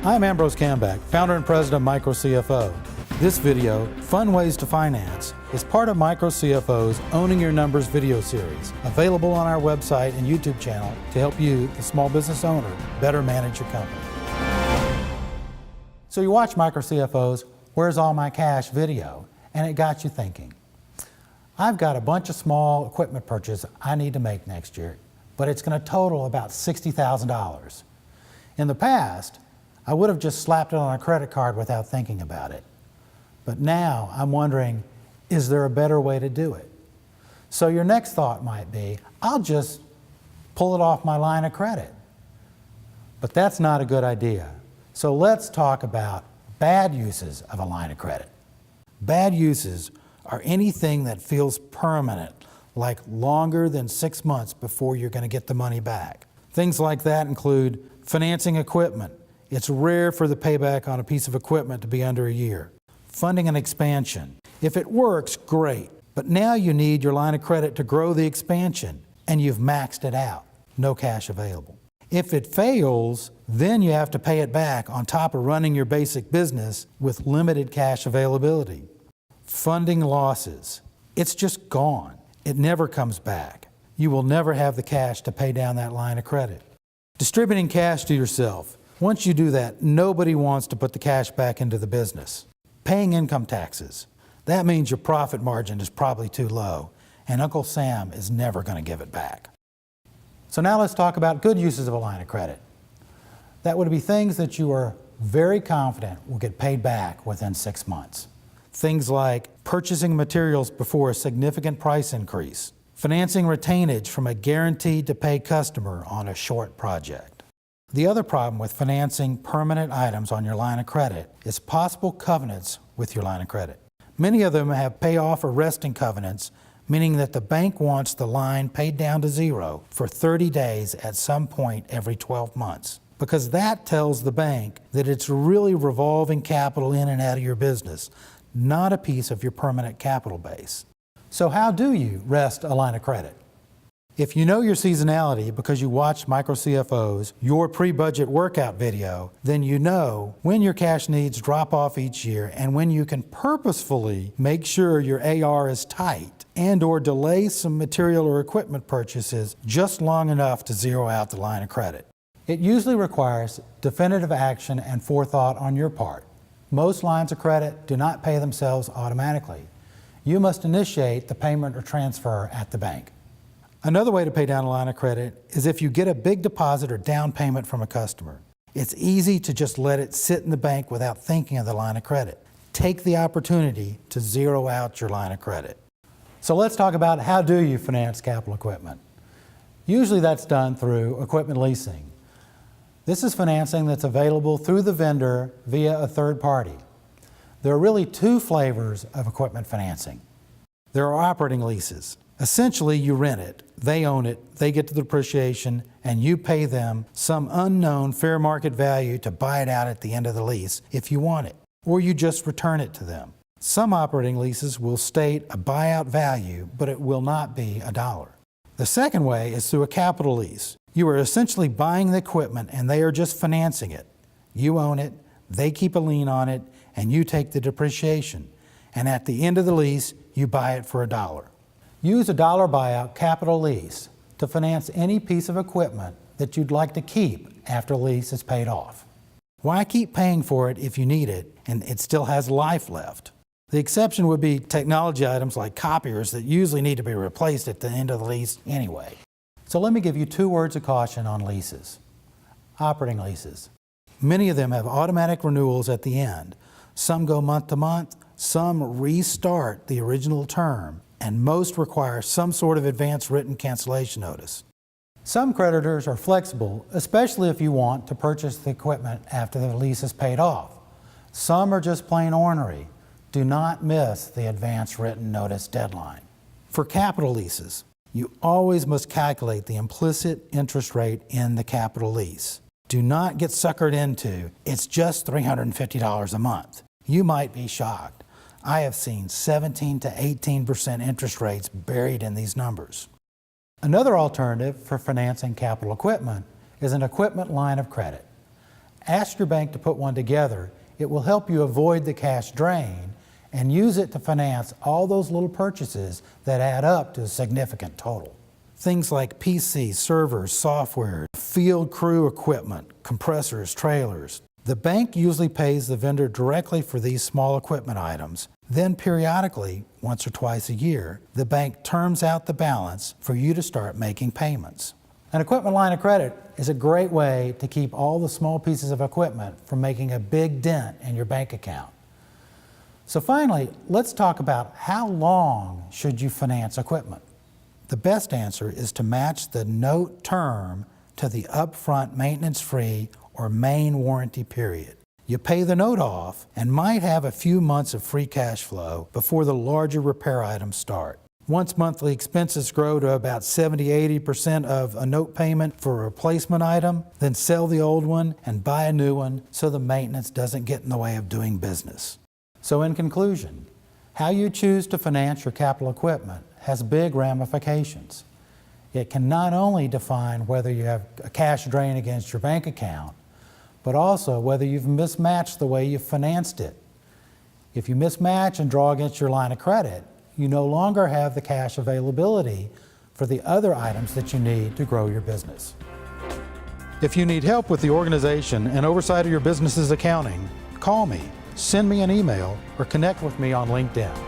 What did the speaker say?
I'm Ambrose Cambeck, founder and president of MicroCFO. This video, Fun Ways to Finance, is part of MicroCFO's Owning Your Numbers video series, available on our website and YouTube channel to help you, the small business owner, better manage your company. So you watch MicroCFO's Where's All My Cash video, and it got you thinking. I've got a bunch of small equipment purchases I need to make next year, but it's going to total about $60,000. In the past, I would have just slapped it on a credit card without thinking about it. But now I'm wondering, is there a better way to do it? So your next thought might be, I'll just pull it off my line of credit. But that's not a good idea. So let's talk about bad uses of a line of credit. Bad uses are anything that feels permanent, like longer than 6 months before you're going to get the money back. Things like that include financing equipment. It's rare for the payback on a piece of equipment to be under a year. Funding an expansion. If it works, great. But now you need your line of credit to grow the expansion, and you've maxed it out. No cash available. If it fails, then you have to pay it back on top of running your basic business with limited cash availability. Funding losses. It's just gone. It never comes back. You will never have the cash to pay down that line of credit. Distributing cash to yourself. Once you do that, nobody wants to put the cash back into the business. Paying income taxes. That means your profit margin is probably too low, and Uncle Sam is never going to give it back. So now let's talk about good uses of a line of credit. That would be things that you are very confident will get paid back within 6 months. Things like purchasing materials before a significant price increase, financing retainage from a guaranteed to pay customer on a short project. The other problem with financing permanent items on your line of credit is possible covenants with your line of credit. Many of them have payoff or resting covenants, meaning that the bank wants the line paid down to zero for 30 days at some point every 12 months. Because that tells the bank that it's really revolving capital in and out of your business, not a piece of your permanent capital base. So how do you rest a line of credit? If you know your seasonality because you watched MicroCFO's Your Pre-Budget Workout video, then you know when your cash needs drop off each year and when you can purposefully make sure your AR is tight and or delay some material or equipment purchases just long enough to zero out the line of credit. It usually requires definitive action and forethought on your part. Most lines of credit do not pay themselves automatically. You must initiate the payment or transfer at the bank. Another way to pay down a line of credit is if you get a big deposit or down payment from a customer. It's easy to just let it sit in the bank without thinking of the line of credit. Take the opportunity to zero out your line of credit. So let's talk about how do you finance capital equipment. Usually that's done through equipment leasing. This is financing that's available through the vendor via a third party. There are really two flavors of equipment financing. There are operating leases. Essentially, you rent it, they own it, they get the depreciation, and you pay them some unknown fair market value to buy it out at the end of the lease if you want it, or you just return it to them. Some operating leases will state a buyout value, but it will not be $1. The second way is through a capital lease. You are essentially buying the equipment and they are just financing it. You own it, they keep a lien on it, and you take the depreciation. And at the end of the lease, you buy it for $1. Use a dollar buyout capital lease to finance any piece of equipment that you'd like to keep after the lease is paid off. Why keep paying for it if you need it and it still has life left? The exception would be technology items like copiers that usually need to be replaced at the end of the lease anyway. So let me give you 2 words of caution on leases. Operating leases. Many of them have automatic renewals at the end. Some go month to month, some restart the original term, and most require some sort of advance written cancellation notice. Some creditors are flexible, especially if you want to purchase the equipment after the lease is paid off. Some are just plain ornery. Do not miss the advance written notice deadline. For capital leases, you always must calculate the implicit interest rate in the capital lease. Do not get suckered into, it's just $350 a month. You might be shocked. I have seen 17 to 18% interest rates buried in these numbers. Another alternative for financing capital equipment is an equipment line of credit. Ask your bank to put one together. It will help you avoid the cash drain and use it to finance all those little purchases that add up to a significant total. Things like PC, servers, software, field crew equipment, compressors, trailers. The bank usually pays the vendor directly for these small equipment items. Then periodically, once or twice a year, the bank terms out the balance for you to start making payments. An equipment line of credit is a great way to keep all the small pieces of equipment from making a big dent in your bank account. So finally, let's talk about how long should you finance equipment. The best answer is to match the note term to the upfront maintenance-free or main warranty period. You pay the note off and might have a few months of free cash flow before the larger repair items start. Once monthly expenses grow to about 70–80% of a note payment for a replacement item, then sell the old one and buy a new one so the maintenance doesn't get in the way of doing business. So in conclusion, how you choose to finance your capital equipment has big ramifications. It can not only define whether you have a cash drain against your bank account, but also whether you've mismatched the way you've financed it. If you mismatch and draw against your line of credit, you no longer have the cash availability for the other items that you need to grow your business. If you need help with the organization and oversight of your business's accounting, call me, send me an email, or connect with me on LinkedIn.